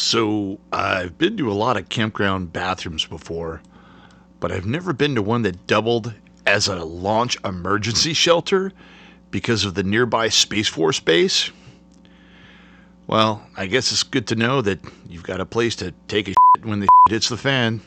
So, I've been to a lot of campground bathrooms before, but I've never been to one that doubled as a launch emergency shelter because of the nearby Space Force base. Well, I guess it's good to know that you've got a place to take a shit when the shit hits the fan.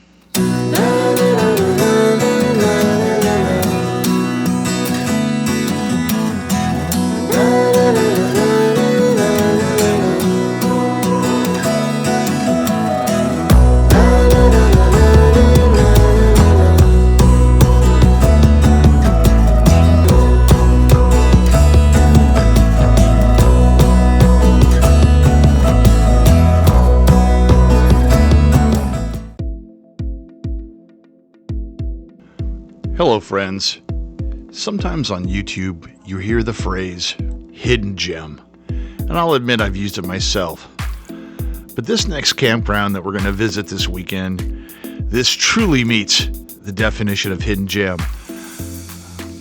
Hello friends. Sometimes on YouTube you hear the phrase hidden gem, and I'll admit I've used it myself. But this next campground that we're going to visit this weekend, this truly meets the definition of hidden gem.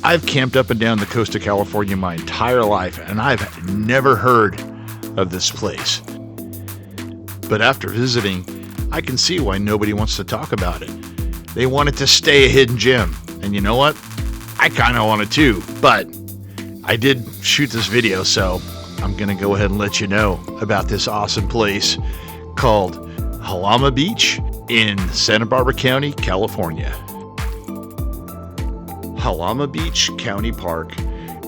I've camped up and down the coast of California my entire life, and I've never heard of this place. But after visiting, I can see why nobody wants to talk about it. They want it to stay a hidden gem. And you know what? I kind of want it too, but I did shoot this video, so I'm going to go ahead and let you know about this awesome place called Jalama Beach in Santa Barbara County, California. Jalama Beach County Park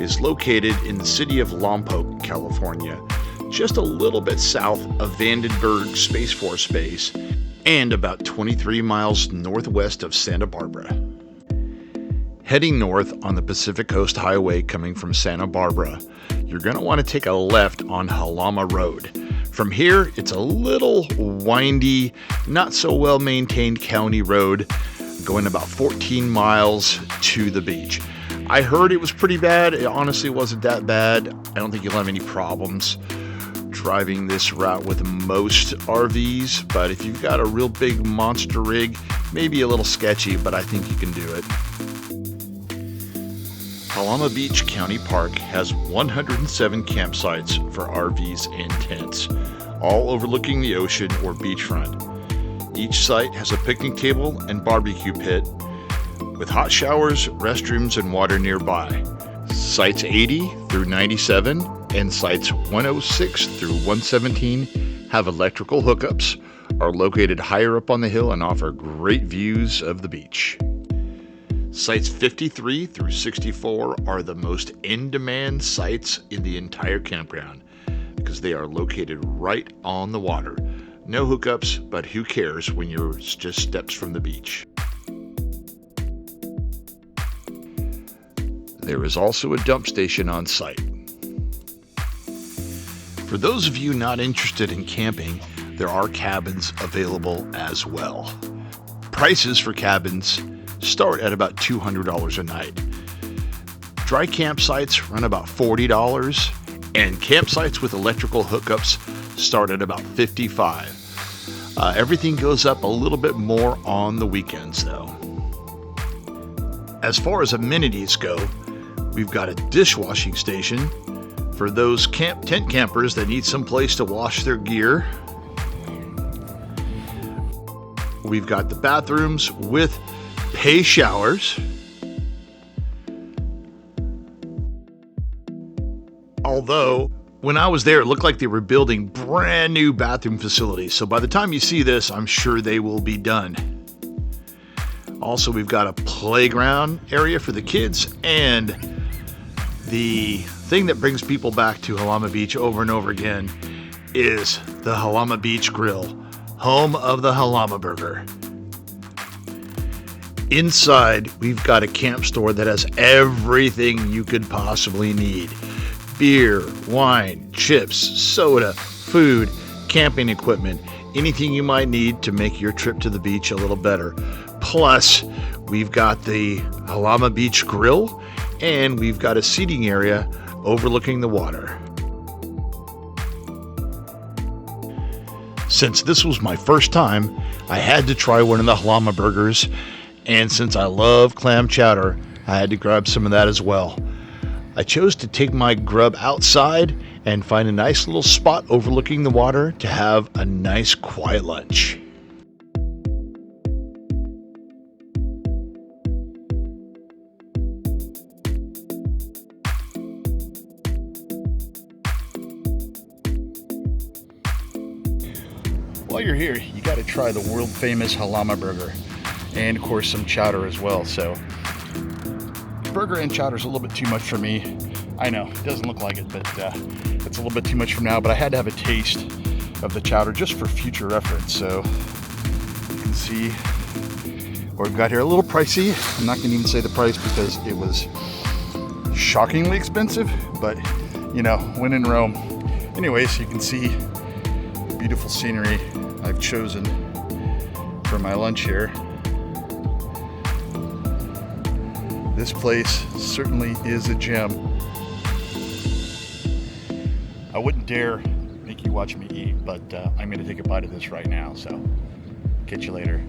is located in the city of Lompoc, California, just a little bit south of Vandenberg Space Force Base and about 23 miles northwest of Santa Barbara. Heading north on the Pacific Coast Highway coming from Santa Barbara, you're going to want to take a left on Jalama Road. From here, it's a little windy, not so well maintained county road going about 14 miles to the beach. I heard it was pretty bad. It honestly wasn't that bad. I don't think you'll have any problems driving this route with most RVs, but if you've got a real big monster rig, maybe a little sketchy, but I think you can do it. Jalama Beach County Park has 107 campsites for RVs and tents, all overlooking the ocean or beachfront. Each site has a picnic table and barbecue pit with hot showers, restrooms, and water nearby. Sites 80 through 97 and sites 106 through 117 have electrical hookups, are located higher up on the hill, and offer great views of the beach. Sites 53 through 64 are the most in-demand sites in the entire campground because they are located right on the water. No hookups, but who cares when you're just steps from the beach. There is also a dump station on site. For those of you not interested in camping, there are cabins available as well. Prices for cabins start at about $200 a night. Dry campsites run about $40, and campsites with electrical hookups start at about $55. Everything goes up a little bit more on the weekends though. As far as amenities go, we've got a dishwashing station for those tent campers that need some place to wash their gear. We've got the bathrooms with pay showers. Although, when I was there, it looked like they were building brand new bathroom facilities. So by the time you see this, I'm sure they will be done. Also, we've got a playground area for the kids, and the thing that brings people back to Jalama Beach over and over again is the Jalama Beach Grill, home of the Jalama Burger. Inside, we've got a camp store that has everything you could possibly need. Beer, wine, chips, soda, food, camping equipment, anything you might need to make your trip to the beach a little better. Plus, we've got the Jalama Beach Grill, and we've got a seating area overlooking the water. Since this was my first time, I had to try one of the Jalama burgers. And since I love clam chowder, I had to grab some of that as well. I chose to take my grub outside and find a nice little spot overlooking the water to have a nice quiet lunch. While you're here, you got to try the world famous Jalama burger, and of course some chowder as well. So burger and chowder is a little bit too much for me. I know it doesn't look like it, but it's a little bit too much for now. But I had to have a taste of the chowder just for future reference. So you can see what we've got here. A little pricey. I'm not going to even say the price because it was shockingly expensive, but you know, when in Rome. Anyways, you can see the beautiful scenery I've chosen for my lunch here. This place certainly is a gem. I wouldn't dare make you watch me eat, but I'm going to take a bite of this right now, so catch you later.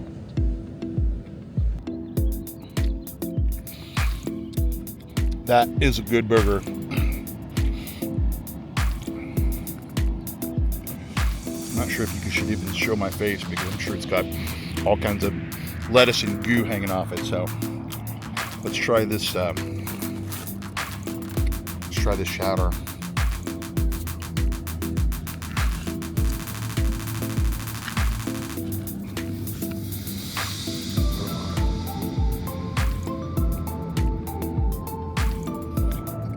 That is a good burger. I'm not sure if you should even show my face because I'm sure it's got all kinds of lettuce and goo hanging off it. So let's try this. Chowder.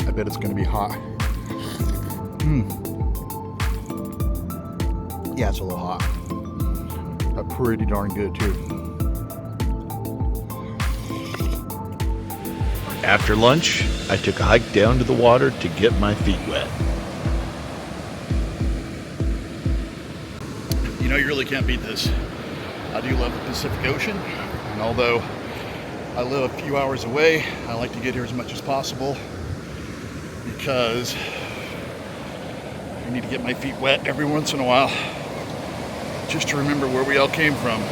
I bet it's going to be hot. Yeah, it's a little hot, but pretty darn good too. After lunch, I took a hike down to the water to get my feet wet. You know, you really can't beat this. I do love the Pacific Ocean, and although I live a few hours away, I like to get here as much as possible because I need to get my feet wet every once in a while, just to remember where we all came from.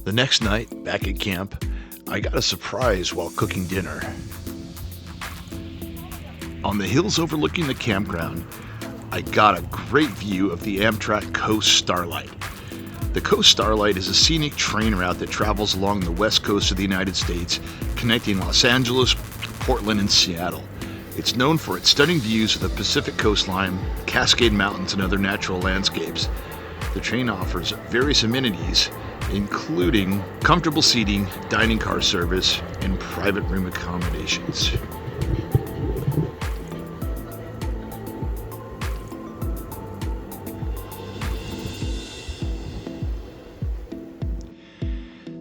The next night, back at camp, I got a surprise while cooking dinner. On the hills overlooking the campground, I got a great view of the Amtrak Coast Starlight. The Coast Starlight is a scenic train route that travels along the west coast of the United States, connecting Los Angeles, Portland, and Seattle. It's known for its stunning views of the Pacific coastline, Cascade Mountains, and other natural landscapes. The train offers various amenities, including comfortable seating, dining car service, and private room accommodations.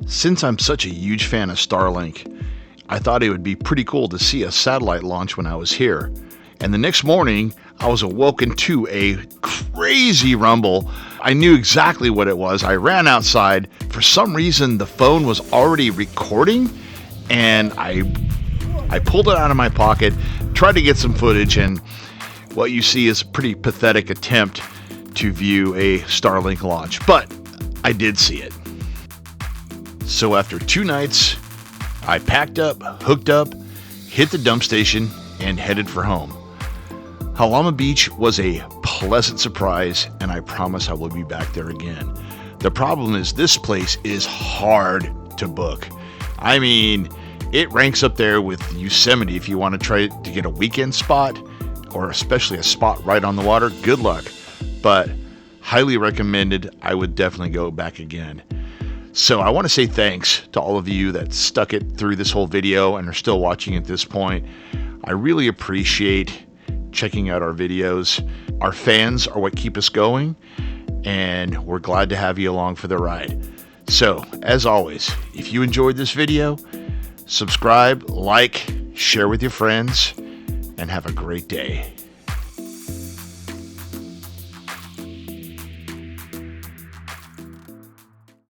Since I'm such a huge fan of Starlink, I thought it would be pretty cool to see a satellite launch when I was here. And the next morning, I was awoken to a crazy rumble. I knew exactly what it was. I ran outside. For some reason, the phone was already recording, and I pulled it out of my pocket, tried to get some footage, and what you see is a pretty pathetic attempt to view a Starlink launch. But I did see it. So after 2 nights, I packed up, hooked up, hit the dump station, and headed for home. Jalama Beach was a pleasant surprise, and I promise I will be back there again. The problem is this place is hard to book. I mean, it ranks up there with Yosemite if you want to try to get a weekend spot, or especially a spot right on the water. Good luck, but highly recommended. I would definitely go back again. So I want to say thanks to all of you that stuck it through this whole video and are still watching at this point. I really appreciate checking out our videos. Our fans are what keep us going, and we're glad to have you along for the ride. So, as always, if you enjoyed this video, subscribe, like, share with your friends, and have a great day.